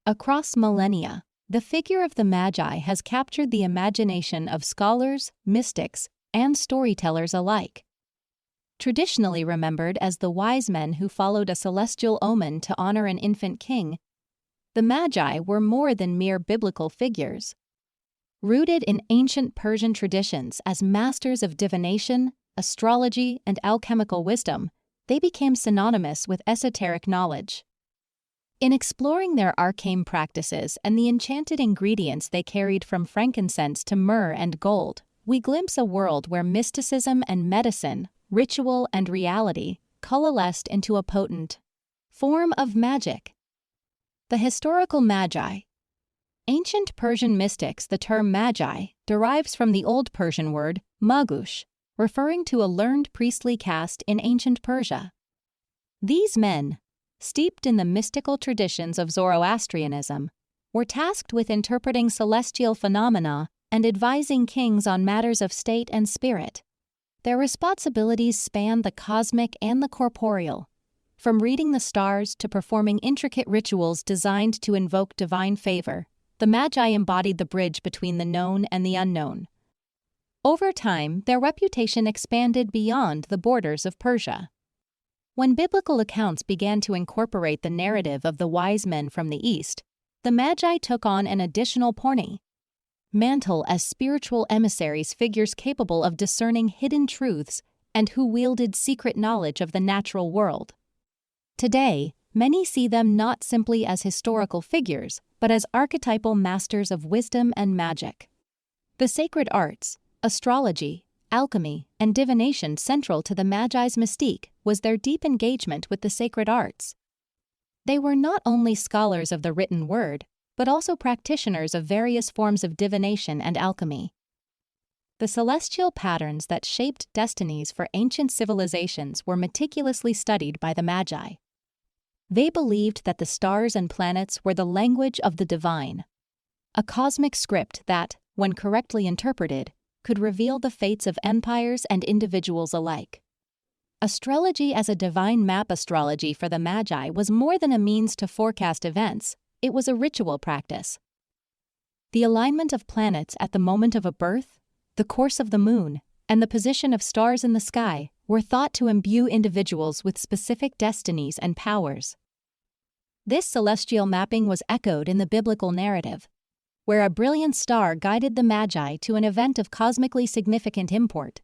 Across millennia, the figure of the Magi has captured the imagination of scholars, mystics, and storytellers alike. Traditionally remembered as the wise men who followed a celestial omen to honor an infant king, the Magi were more than mere biblical figures. Rooted in ancient Persian traditions as masters of divination, astrology, and alchemical wisdom, they became synonymous with esoteric knowledge. In exploring their arcane practices and the enchanted ingredients they carried from frankincense to myrrh and gold, we glimpse a world where mysticism and medicine, ritual and reality, coalesced into a potent form of magic. The historical Magi. Ancient Persian mystics, the term Magi derives from the Old Persian word magush, referring to a learned priestly caste in ancient Persia. These men, steeped in the mystical traditions of Zoroastrianism, were tasked with interpreting celestial phenomena and advising kings on matters of state and spirit. Their responsibilities spanned the cosmic and the corporeal, from reading the stars to performing intricate rituals designed to invoke divine favor. The Magi embodied the bridge between the known and the unknown. Over time, their reputation expanded beyond the borders of Persia. When biblical accounts began to incorporate the narrative of the wise men from the East, the Magi took on an additional mantle as spiritual emissaries, figures capable of discerning hidden truths and who wielded secret knowledge of the natural world. Today, many see them not simply as historical figures, but as archetypal masters of wisdom and magic. The sacred arts, astrology, alchemy, and divination central to the Magi's mystique was their deep engagement with the sacred arts. They were not only scholars of the written word, but also practitioners of various forms of divination and alchemy. The celestial patterns that shaped destinies for ancient civilizations were meticulously studied by the Magi. They believed that the stars and planets were the language of the divine, a cosmic script that, when correctly interpreted, could reveal the fates of empires and individuals alike. Astrology as a divine map. Astrology for the Magi was more than a means to forecast events, it was a ritual practice. The alignment of planets at the moment of a birth, the course of the moon, and the position of stars in the sky were thought to imbue individuals with specific destinies and powers. This celestial mapping was echoed in the biblical narrative, where a brilliant star guided the Magi to an event of cosmically significant import.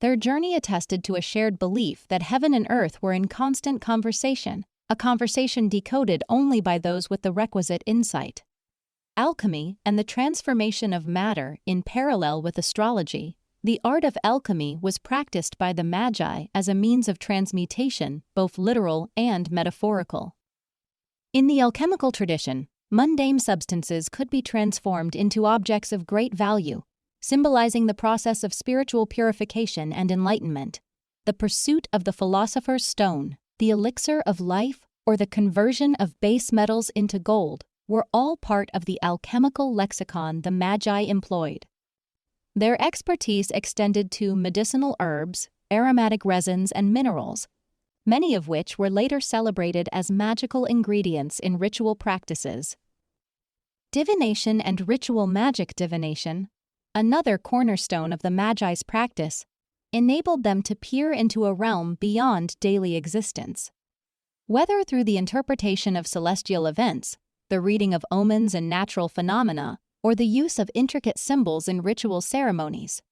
Their journey attested to a shared belief that heaven and earth were in constant conversation, a conversation decoded only by those with the requisite insight. Alchemy and the transformation of matter in parallel with astrology. The art of alchemy was practiced by the Magi as a means of transmutation, both literal and metaphorical. In the alchemical tradition, mundane substances could be transformed into objects of great value, symbolizing the process of spiritual purification and enlightenment. The pursuit of the philosopher's stone, the elixir of life, or the conversion of base metals into gold were all part of the alchemical lexicon the Magi employed. Their expertise extended to medicinal herbs, aromatic resins, and minerals, many of which were later celebrated as magical ingredients in ritual practices. Divination and ritual magic. Divination, another cornerstone of the Magi's practice, enabled them to peer into a realm beyond daily existence. Whether through the interpretation of celestial events, the reading of omens and natural phenomena, or the use of intricate symbols in ritual ceremonies,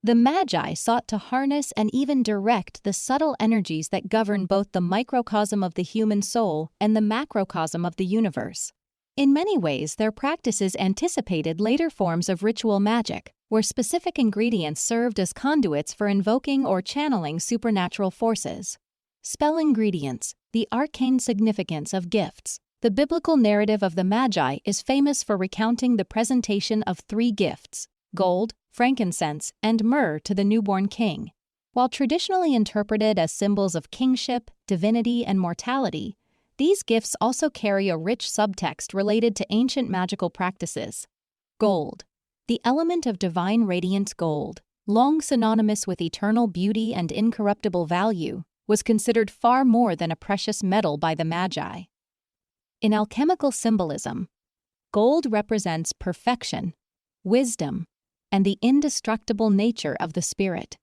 the Magi sought to harness and even direct the subtle energies that govern both the microcosm of the human soul and the macrocosm of the universe. In many ways, their practices anticipated later forms of ritual magic, where specific ingredients served as conduits for invoking or channeling supernatural forces. Spell ingredients, the arcane significance of gifts. The biblical narrative of the Magi is famous for recounting the presentation of 3 gifts, gold, frankincense, and myrrh to the newborn king. While traditionally interpreted as symbols of kingship, divinity, and mortality, these gifts also carry a rich subtext related to ancient magical practices. Gold, the element of divine radiant gold, long synonymous with eternal beauty and incorruptible value, was considered far more than a precious metal by the Magi. In alchemical symbolism, gold represents perfection, wisdom, and the indestructible nature of the spirit.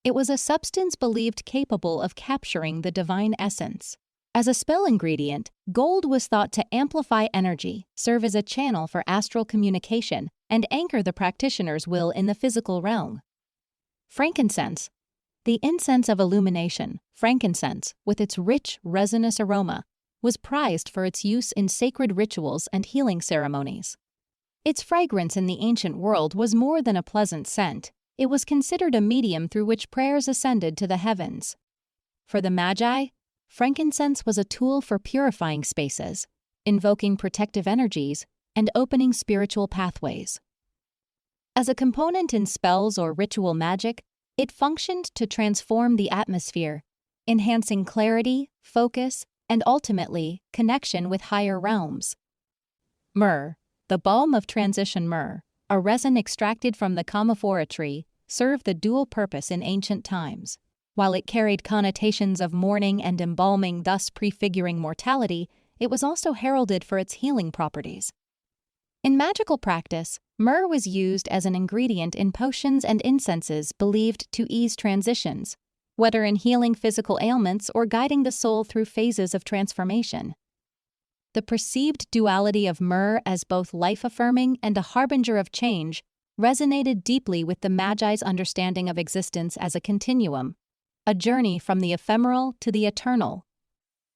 It was a substance believed capable of capturing the divine essence. As a spell ingredient, gold was thought to amplify energy, serve as a channel for astral communication, and anchor the practitioner's will in the physical realm. Frankincense. The incense of illumination, frankincense, with its rich, resinous aroma, was prized for its use in sacred rituals and healing ceremonies. Its fragrance in the ancient world was more than a pleasant scent. It was considered a medium through which prayers ascended to the heavens. For the Magi, frankincense was a tool for purifying spaces, invoking protective energies, and opening spiritual pathways. As a component in spells or ritual magic, it functioned to transform the atmosphere, enhancing clarity, focus, and ultimately, connection with higher realms. Myrrh, the balm of transition myrrh, a resin extracted from the camphora tree, served the dual purpose in ancient times. While it carried connotations of mourning and embalming, thus prefiguring mortality, it was also heralded for its healing properties. In magical practice, myrrh was used as an ingredient in potions and incenses believed to ease transitions, whether in healing physical ailments or guiding the soul through phases of transformation. The perceived duality of myrrh as both life-affirming and a harbinger of change resonated deeply with the Magi's understanding of existence as a continuum, a journey from the ephemeral to the eternal.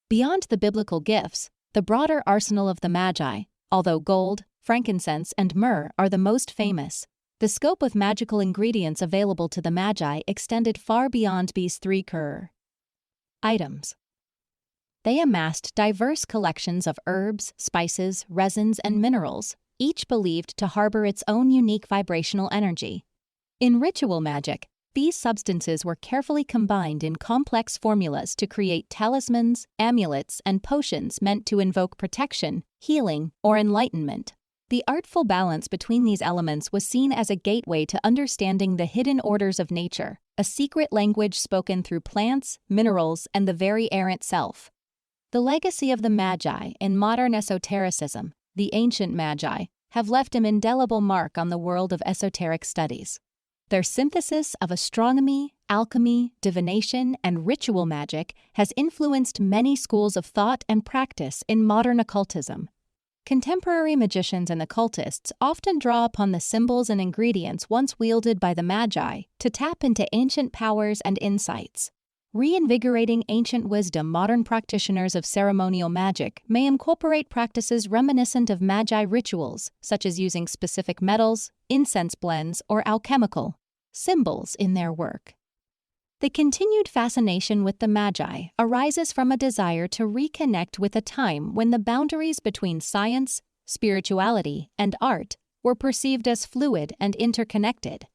Beyond the biblical gifts, the broader arsenal of the Magi, although gold, frankincense, and myrrh are the most famous, the scope of magical ingredients available to the Magi extended far beyond these three core items. They amassed diverse collections of herbs, spices, resins, and minerals, each believed to harbor its own unique vibrational energy. In ritual magic, these substances were carefully combined in complex formulas to create talismans, amulets, and potions meant to invoke protection, healing, or enlightenment. The artful balance between these elements was seen as a gateway to understanding the hidden orders of nature, a secret language spoken through plants, minerals, and the very air itself. The legacy of the Magi in modern esotericism, the ancient Magi, have left an indelible mark on the world of esoteric studies. Their synthesis of astronomy, alchemy, divination, and ritual magic has influenced many schools of thought and practice in modern occultism. Contemporary magicians and occultists often draw upon the symbols and ingredients once wielded by the Magi to tap into ancient powers and insights. Reinvigorating ancient wisdom, modern practitioners of ceremonial magic may incorporate practices reminiscent of Magi rituals, such as using specific metals, incense blends, or alchemical symbols in their work. The continued fascination with the Magi arises from a desire to reconnect with a time when the boundaries between science, spirituality, and art were perceived as fluid and interconnected.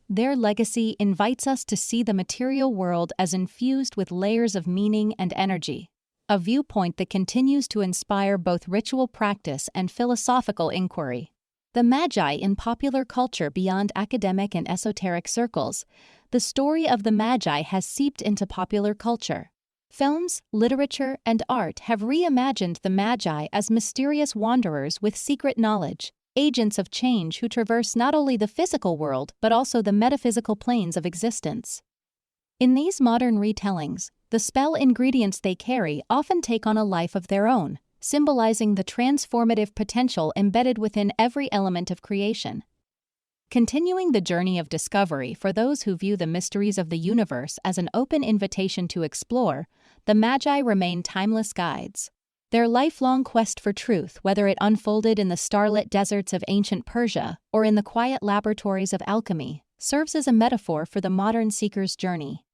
Their legacy invites us to see the material world as infused with layers of meaning and energy, a viewpoint that continues to inspire both ritual practice and philosophical inquiry. The Magi in popular culture beyond academic and esoteric circles, the story of the Magi has seeped into popular culture. Films, literature, and art have reimagined the Magi as mysterious wanderers with secret knowledge, agents of change who traverse not only the physical world but also the metaphysical planes of existence. In these modern retellings, the spell ingredients they carry often take on a life of their own, symbolizing the transformative potential embedded within every element of creation. Continuing the journey of discovery for those who view the mysteries of the universe as an open invitation to explore, the Magi remain timeless guides. Their lifelong quest for truth, whether it unfolded in the starlit deserts of ancient Persia or in the quiet laboratories of alchemy, serves as a metaphor for the modern seeker's journey.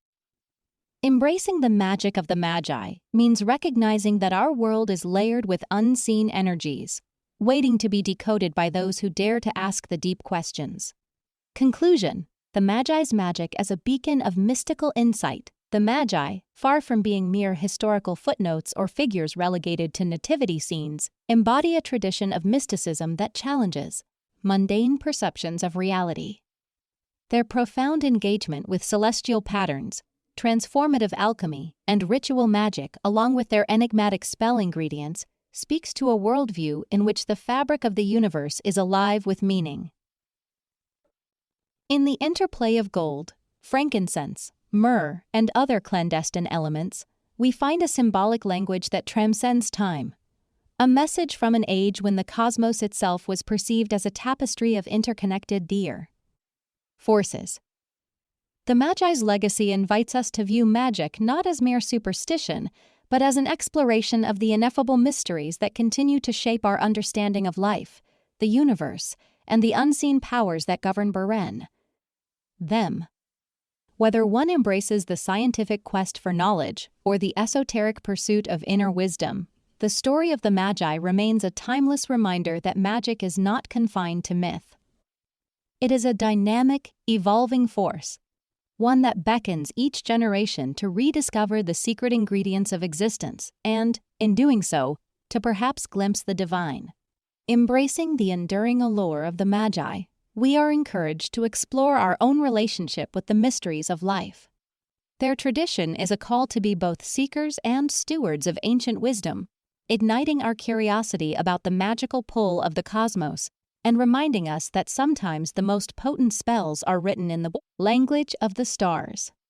Embracing the magic of the Magi means recognizing that our world is layered with unseen energies, waiting to be decoded by those who dare to ask the deep questions. Conclusion: the Magi's magic as a beacon of mystical insight. The Magi, far from being mere historical footnotes or figures relegated to nativity scenes, embody a tradition of mysticism that challenges mundane perceptions of reality. Their profound engagement with celestial patterns, transformative alchemy, and ritual magic, along with their enigmatic spell ingredients, speaks to a worldview in which the fabric of the universe is alive with meaning. In the interplay of gold, frankincense, myrrh, and other clandestine elements, we find a symbolic language that transcends time. A message from an age when the cosmos itself was perceived as a tapestry of interconnected forces. The Magi's legacy invites us to view magic not as mere superstition, but as an exploration of the ineffable mysteries that continue to shape our understanding of life, the universe, and the unseen powers that govern them. Whether one embraces the scientific quest for knowledge or the esoteric pursuit of inner wisdom, the story of the Magi remains a timeless reminder that magic is not confined to myth. It is a dynamic, evolving force, one that beckons each generation to rediscover the secret ingredients of existence and, in doing so, to perhaps glimpse the divine. Embracing the enduring allure of the Magi, we are encouraged to explore our own relationship with the mysteries of life. Their tradition is a call to be both seekers and stewards of ancient wisdom, igniting our curiosity about the magical pull of the cosmos and reminding us that sometimes the most potent spells are written in the language of the stars.